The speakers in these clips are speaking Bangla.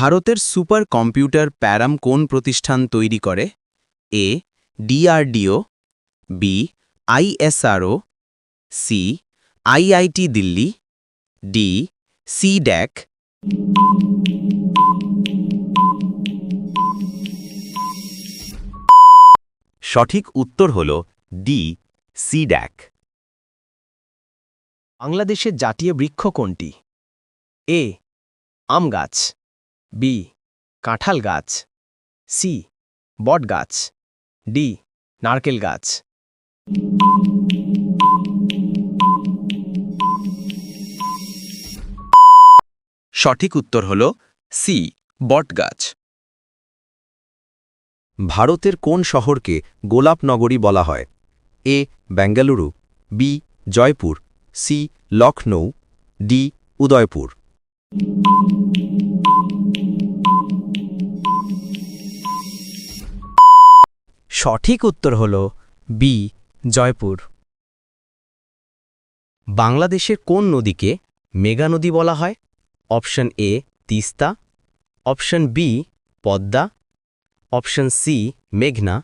ভারতের সুপার কম্পিউটার প্যারাম কোন প্রতিষ্ঠান তৈরি করে? A DRDO, B ISRO, C IIT Delhi, D CDAC. সঠিক উত্তর হল ডি সিড্যাক। বাংলাদেশের জাতীয় বৃক্ষ কোনটি? এ আম গাছ, বি কাঁঠাল গাছ, সি বট গাছ, ডি নারকেল গাছ। সঠিক উত্তর হল সি বটগাছ। ভারতের কোন শহরকে গোলাপ নগরী বলা হয়? A Bengaluru, B Jaipur, C Lucknow, D Udaipur. সঠিক উত্তর হল বি জয়পুর। বাংলাদেশের কোন নদীকে মেঘা নদী বলা হয়? Option A Teesta, option B Padma, option C মেঘনা,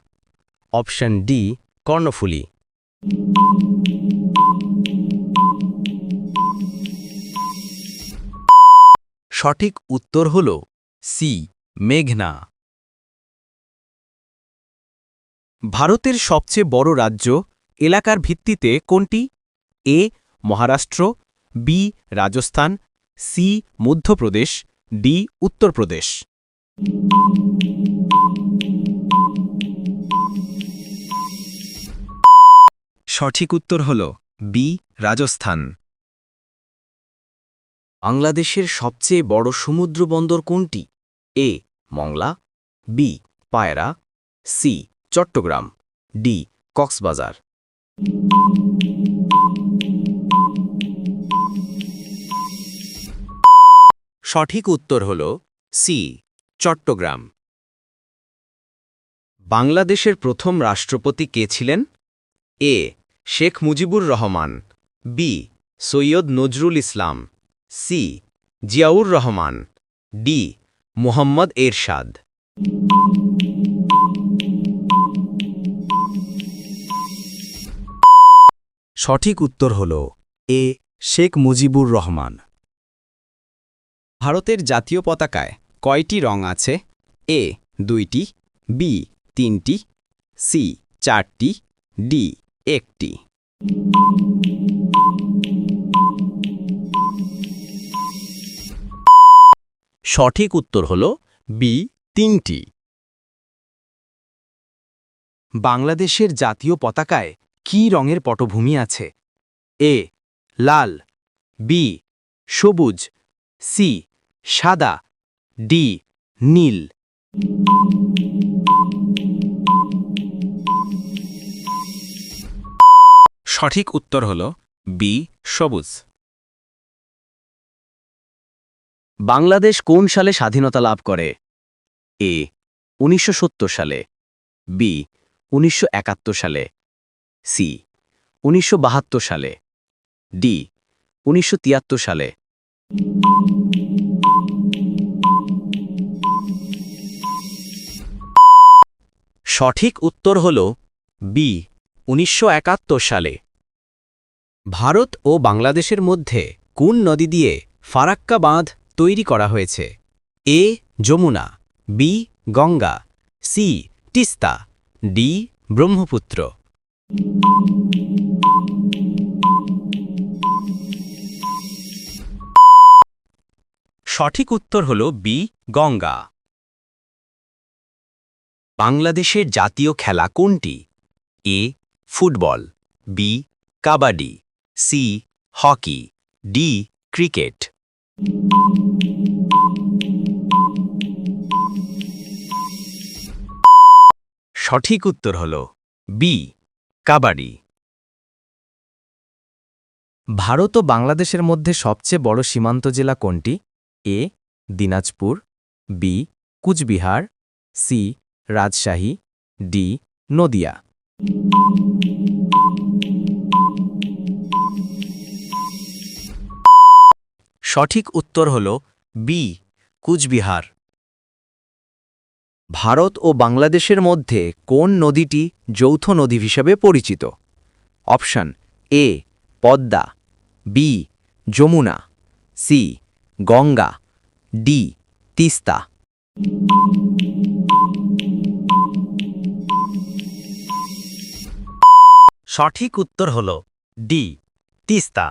অপশন ডি কর্ণফুলী। সঠিক উত্তর হল সি মেঘনা। ভারতের সবচেয়ে বড় রাজ্য এলাকার ভিত্তিতে কোনটি? A Maharashtra, B Rajasthan, C Madhya Pradesh, D Uttar Pradesh. সঠিক উত্তর হল বি রাজস্থান। বাংলাদেশের সবচেয়ে বড় সমুদ্র বন্দর কোনটি? এ মংলা, বি পায়রা, সি চট্টগ্রাম, ডি কক্সবাজার। সঠিক উত্তর হল সি চট্টগ্রাম। বাংলাদেশের প্রথম রাষ্ট্রপতি কে ছিলেন? এ Sheikh Mujibur Rahman, B Syed Nazrul Islam, C Ziaur Rahman, D Muhammad এরশাদ। সঠিক উত্তর হল এ শেখ মুজিবুর রহমান। ভারতের জাতীয় পতাকায় কয়টি রং আছে? এ 2টি, বি 3টি, সি 4টি, ডি 1টি। সঠিক উত্তর হল বি 3টি। বাংলাদেশের জাতীয় পতাকায় কী রঙের পটভূমি আছে? এ লাল, বি সবুজ, সি সাদা, ডি নীল। সঠিক উত্তর হল বি সবুজ। বাংলাদেশ কোন সালে স্বাধীনতা লাভ করে? এ 1970 সালে, বি 1971 সালে, সি 1972 সালে, ডি 1973 সালে। সঠিক উত্তর হল বি 1971 সালে। ভারত ও বাংলাদেশের মধ্যে কোন নদী দিয়ে ফারাক্কা বাঁধ তৈরি করা হয়েছে? A Yamuna, B Ganga, C Teesta, D Brahmaputra. সঠিক উত্তর হল বি গঙ্গা। বাংলাদেশের জাতীয় খেলা কোনটি? A football, B kabaddi, C hockey, D cricket. সঠিক উত্তর হল বি কাবাডি। ভারত ও বাংলাদেশের মধ্যে সবচেয়ে বড় সীমান্ত জেলা কোনটি? A Dinajpur, B Cooch Behar, C Rajshahi, D Nadia. সঠিক উত্তর হল বি কুচবিহার। ভারত ও বাংলাদেশের মধ্যে কোন নদীটি যৌথ নদী হিসেবে পরিচিত? Option A Padma, B Jamuna, C Ganga, D Teesta. সঠিক উত্তর হল ডি তিস্তা।